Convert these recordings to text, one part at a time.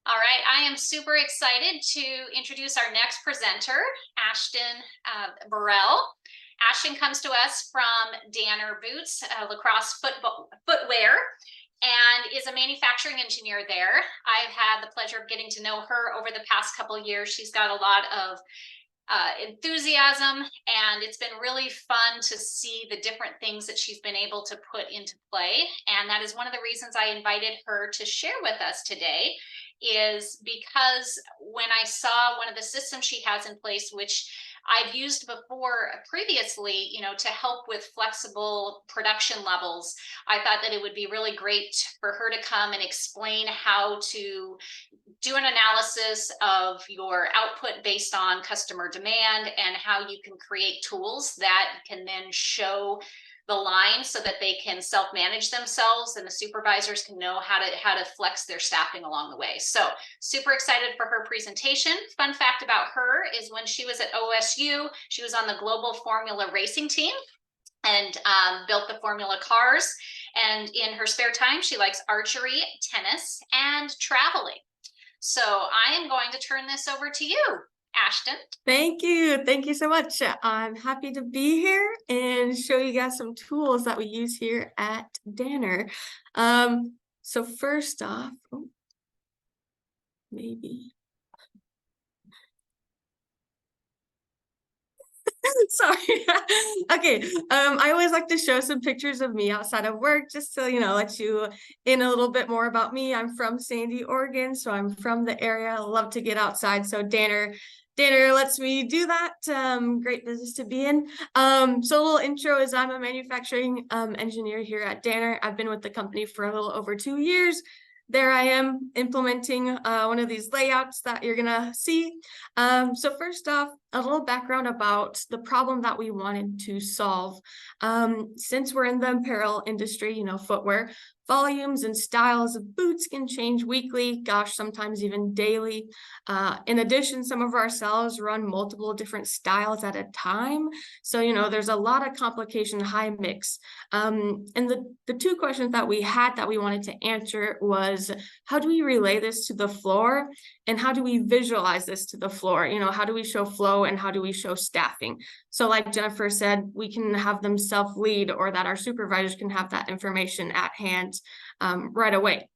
All right, I am super excited to introduce our next presenter, Ashton Burrell. Ashton comes to us from Danner Boots, lacrosse footwear, and is a manufacturing engineer there. I've had the pleasure of getting to know her over the past couple of years. She's got a lot of enthusiasm, and it's been really fun to see the different things that she's been able to put into play. And that is one of the reasons I invited her to share with us today, is because when I saw one of the systems she has in place, which I've used before previously, to help with flexible production levels, I thought that it would be really great for her to come and explain how to do an analysis of your output based on customer demand and how you can create tools that can then show the line so that they can self-manage themselves and the supervisors can know how to flex their staffing along the way. So super excited for her presentation. Fun fact about her is when she was at OSU, she was on the global formula racing team and built the formula cars. And in her spare time, she likes archery, tennis, and traveling. So I am going to turn this over to you, Ashton. Thank you. Thank you so much. I'm happy to be here and show you guys some tools that we use here at Danner. So first off, maybe. Sorry. Okay. I always like to show some pictures of me outside of work, just to, let you in a little bit more about me. I'm from Sandy, Oregon, so I'm from the area. I love to get outside. So Danner lets me do that. Great business to be in. So a little intro is I'm a manufacturing engineer here at Danner. I've been with the company for a little over 2 years. There I am implementing one of these layouts that you're gonna see. So first off, a little background about the problem that we wanted to solve. Since we're in the apparel industry, footwear, volumes and styles of boots can change weekly, gosh, sometimes even daily. In addition, some of our cells run multiple different styles at a time. So, there's a lot of complication, high mix. And the two questions that we had that we wanted to answer was, how do we relay this to the floor? And how do we visualize this to the floor? How do we show flow and how do we show staffing? So like Jennifer said, we can have them self-lead, or that our supervisors can have that information at hand right away.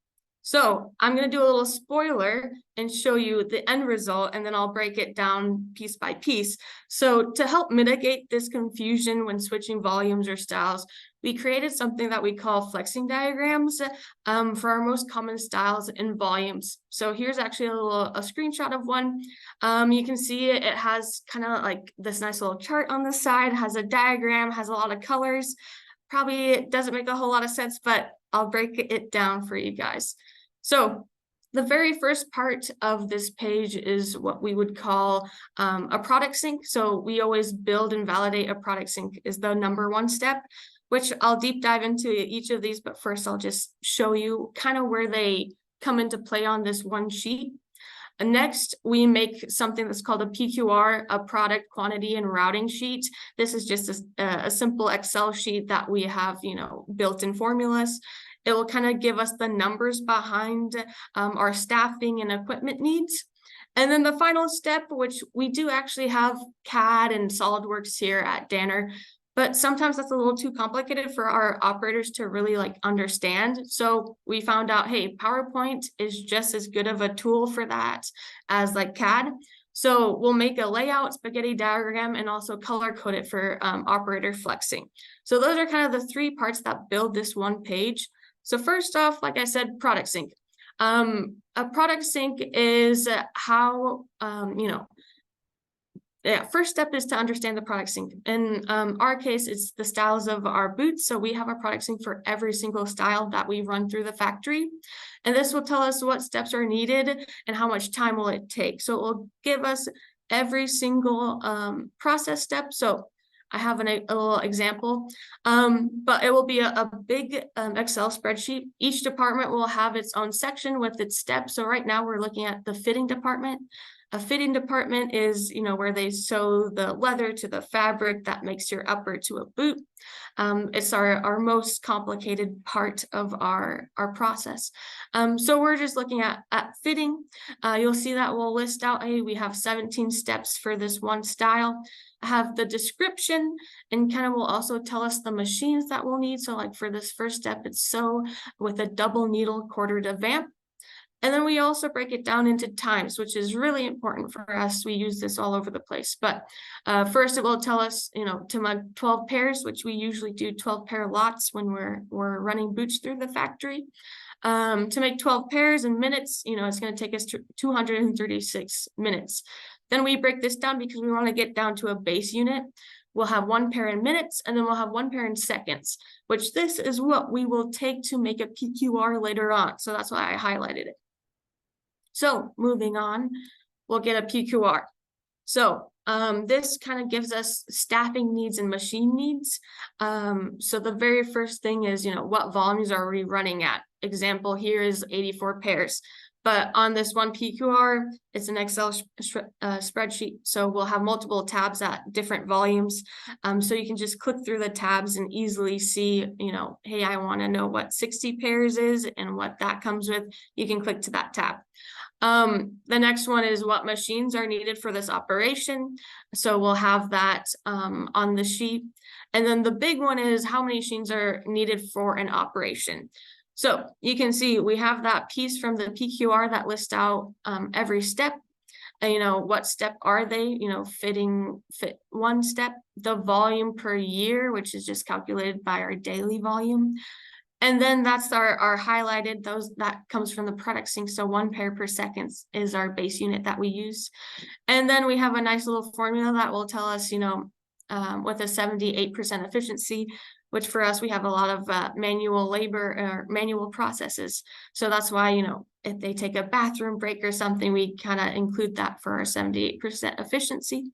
So I'm going to do a little spoiler and show you the end result, and then I'll break it down piece by piece. So to help mitigate this confusion when switching volumes or styles, we created something that we call flexing diagrams for our most common styles and volumes. So here's actually a screenshot of one. You can see it has kind of like this nice little chart on the side, has a diagram, has a lot of colors. Probably doesn't make a whole lot of sense, but I'll break it down for you guys. So the very first part of this page is what we would call a product sync. So we always build and validate a product sync is the number one step, which I'll deep dive into each of these. But first, I'll just show you kind of where they come into play on this one sheet. Next, we make something that's called a PQR, a product quantity and routing sheet. This is just a simple Excel sheet that we have, built in formulas. It will kind of give us the numbers behind our staffing and equipment needs. And then the final step, which we do actually have CAD and SolidWorks here at Danner, but sometimes that's a little too complicated for our operators to really understand. So we found out, hey, PowerPoint is just as good of a tool for that as CAD. So we'll make a layout spaghetti diagram and also color code it for operator flexing. So those are kind of the three parts that build this one page. So first off, like I said, product sync. A product sync is how, first step is to understand the product sync. In our case, it's the styles of our boots. So we have a product sync for every single style that we run through the factory. And this will tell us what steps are needed and how much time will it take. So it will give us every single process step. So I have a little example, but it will be a big Excel spreadsheet. Each department will have its own section with its steps. So right now we're looking at the fitting department. A fitting department is, where they sew the leather to the fabric that makes your upper to a boot. It's our most complicated part of our process. So we're just looking at fitting. You'll see that we'll list out, hey, we have 17 steps for this one style. Have the description, and kind of will also tell us the machines that we'll need. So like for this first step, it's sew with a double needle quarter to vamp. And then we also break it down into times, which is really important for us. We use this all over the place. But first, it will tell us, to mug 12 pairs, which we usually do 12 pair lots when we're running boots through the factory. To make 12 pairs in minutes, it's going to take us 236 minutes. Then we break this down because we want to get down to a base unit. We'll have 1 pair in minutes, and then we'll have 1 pair in seconds, which this is what we will take to make a PQR later on. So that's why I highlighted it. So moving on, we'll get a PQR. So this kind of gives us staffing needs and machine needs. So the very first thing is, what volumes are we running at? Example here is 84 pairs. But on this one PQR, it's an Excel spreadsheet. So we'll have multiple tabs at different volumes. So you can just click through the tabs and easily see, hey, I want to know what 60 pairs is and what that comes with. You can click to that tab. The next one is what machines are needed for this operation. So we'll have that on the sheet. And then the big one is how many machines are needed for an operation. So you can see we have that piece from the PQR that lists out every step. What step are they? Fit 1 step, the volume per year, which is just calculated by our daily volume. And then that's our highlighted, that comes from the product sync. So 1 pair per second is our base unit that we use. And then we have a nice little formula that will tell us, with a 78% efficiency, which for us, we have a lot of manual labor or manual processes. So that's why, if they take a bathroom break or something, we kind of include that for our 78% efficiency.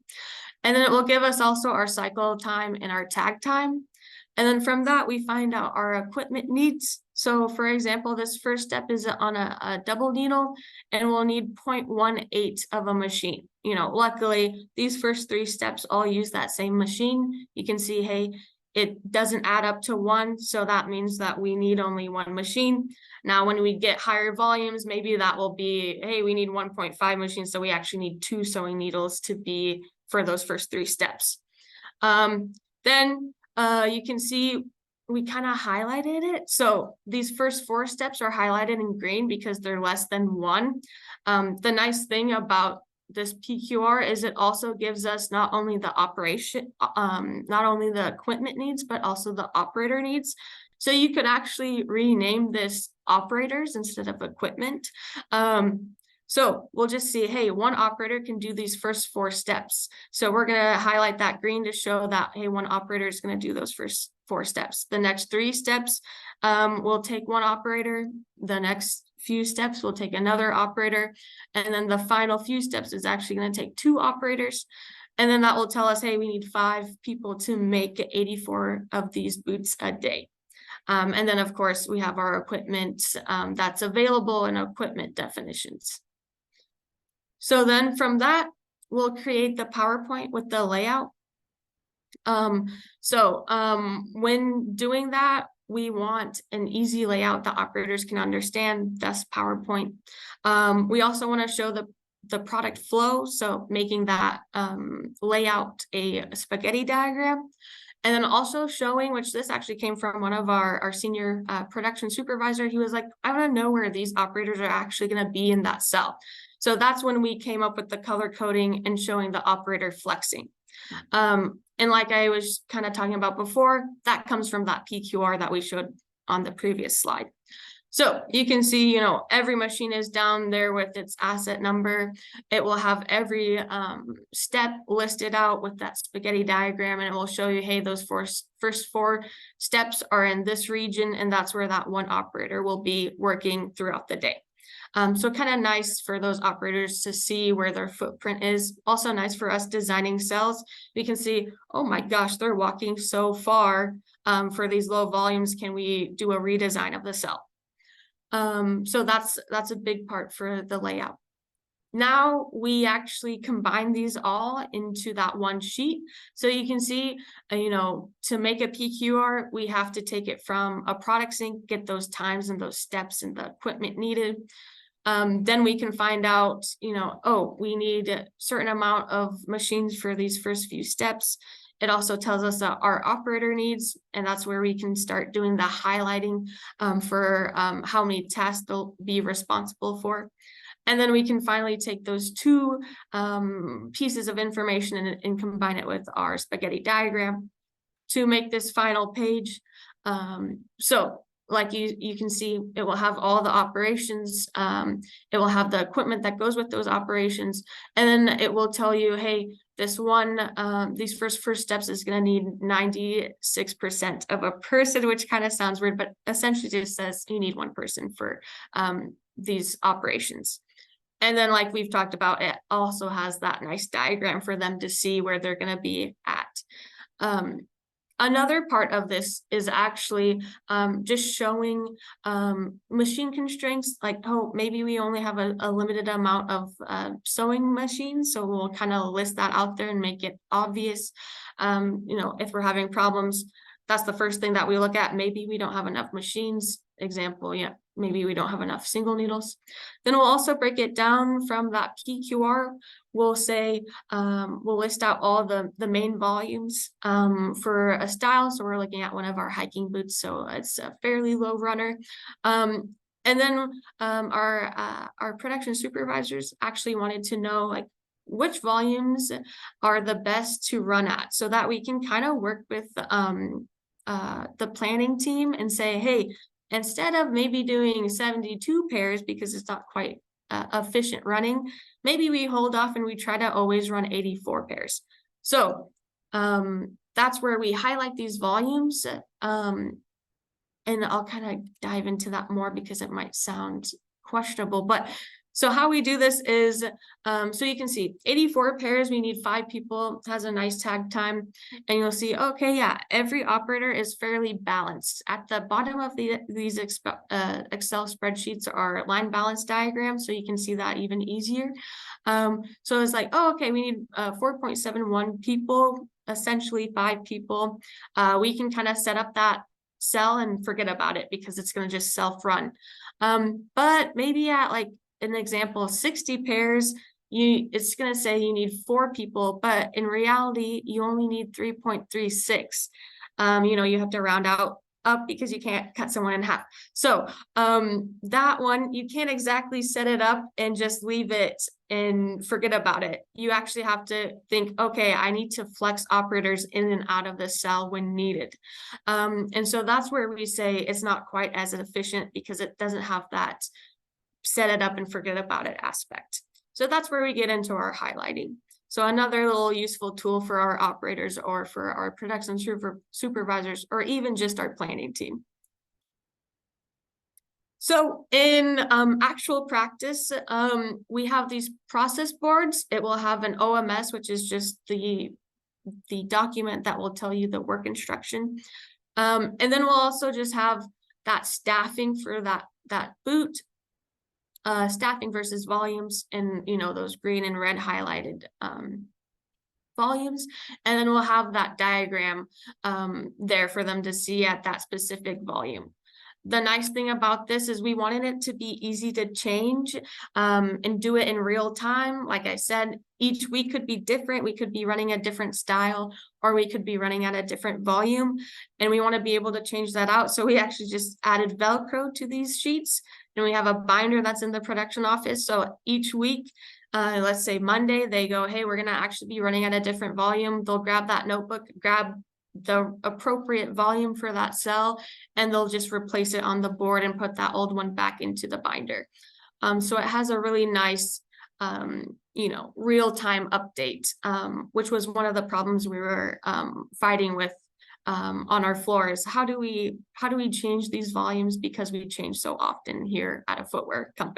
And then it will give us also our cycle time and our tag time. And then from that, we find out our equipment needs. So for example, this first step is on a double needle, and we'll need 0.18 of a machine. Luckily, these first 3 steps all use that same machine. You can see, hey, it doesn't add up to 1. So that means that we need only 1 machine. Now, when we get higher volumes, maybe that will be, hey, we need 1.5 machines. So we actually need 2 sewing needles to be for those first 3 steps. Then you can see we kind of highlighted it. So these first 4 steps are highlighted in green because they're less than 1. The nice thing about this PQR is it also gives us not only the operation, not only the equipment needs, but also the operator needs. So you could actually rename this operators instead of equipment. So we'll just see, hey, 1 operator can do these first 4 steps. So we're going to highlight that green to show that, hey, 1 operator is going to do those first 4 steps. The next 3 steps, we'll take 1 operator. The next few steps, we'll take another operator. And then the final few steps is actually going to take 2 operators. And then that will tell us, hey, we need 5 people to make 84 of these boots a day. And then, of course, we have our equipment that's available and equipment definitions. So then from that, we'll create the PowerPoint with the layout. When doing that, we want an easy layout that operators can understand, thus PowerPoint. We also want to show the product flow, so making that layout a spaghetti diagram. And then also showing, which this actually came from one of our senior production supervisor. He was like, I want to know where these operators are actually going to be in that cell. So that's when we came up with the color coding and showing the operator flexing. And like I was kind of talking about before, that comes from that PQR that we showed on the previous slide. So you can see, every machine is down there with its asset number. It will have every step listed out with that spaghetti diagram, and it will show you, hey, those first 4 steps are in this region, and that's where that 1 operator will be working throughout the day. So kind of nice for those operators to see where their footprint is. Also nice for us designing cells. We can see, oh my gosh, they're walking so far for these low volumes. Can we do a redesign of the cell? So that's a big part for the layout. Now we actually combine these all into that one sheet. So you can see, you know, to make a PQR, we have to take it from a product sync, get those times and those steps and the equipment needed. Then we can find out, you know, oh, we need a certain amount of machines for these first few steps. It also tells us our operator needs, and that's where we can start doing the highlighting for how many tasks they'll be responsible for. And then we can finally take those two pieces of information and combine it with our spaghetti diagram to make this final page. So like you can see, it will have all the operations. It will have the equipment that goes with those operations. And then it will tell you, hey, this one, these first steps is going to need 96% of a person, which kind of sounds weird, but essentially just says you need one person for these operations. And then like we've talked about, it also has that nice diagram for them to see where they're going to be at. Another part of this is actually just showing machine constraints, like, oh, maybe we only have a limited amount of sewing machines. So we'll kind of list that out there and make it obvious. You know, if we're having problems, that's the first thing that we look at. Maybe we don't have enough machines. Example, yeah, maybe we don't have enough single needles. Then we'll also break it down from that PQR. We'll say, we'll list out all the main volumes for a style. So we're looking at one of our hiking boots. So it's a fairly low runner. And then our production supervisors actually wanted to know, like, which volumes are the best to run at, so that we can kind of work with the planning team and say, hey, instead of maybe doing 72 pairs because it's not quite efficient running, maybe we hold off and we try to always run 84 pairs. So that's where we highlight these volumes. And I'll kind of dive into that more because it might sound questionable, but so how we do this is, so you can see 84 pairs, we need 5 people, has a nice tag time, and you'll see, okay, yeah, every operator is fairly balanced. At the bottom of these Excel spreadsheets are line balance diagrams, so you can see that even easier. So it's like, oh, okay, we need 4.71 people, essentially 5 people. We can kind of set up that cell and forget about it because it's going to just self-run. But maybe at like an example, 60 pairs, it's going to say you need 4 people, but in reality, you only need 3.36. You know, you have to round out up because you can't cut someone in half. So that one, you can't exactly set it up and just leave it and forget about it. You actually have to think, okay, I need to flex operators in and out of the cell when needed. And so that's where we say it's not quite as efficient because it doesn't have that set it up and forget about it aspect. So that's where we get into our highlighting. So another little useful tool for our operators or for our production supervisors, or even just our planning team. So in actual practice, we have these process boards. It will have an OMS, which is just the document that will tell you the work instruction. And then we'll also just have that staffing for that boot. Staffing versus volumes, and you know, those green and red highlighted volumes, and then we'll have that diagram there for them to see at that specific volume. The nice thing about this is we wanted it to be easy to change and do it in real time. Like I said, each week could be different. We could be running a different style, or we could be running at a different volume, and we want to be able to change that out. So we actually just added Velcro to these sheets, and we have a binder that's in the production office. So each week, let's say Monday, they go, hey, we're going to actually be running at a different volume. They'll grab that notebook, grab the appropriate volume for that cell, and they'll just replace it on the board and put that old one back into the binder. So it has a really nice, you know, real-time update, which was one of the problems we were fighting with on our floors. How do we change these volumes, because we change so often here at a footwear company?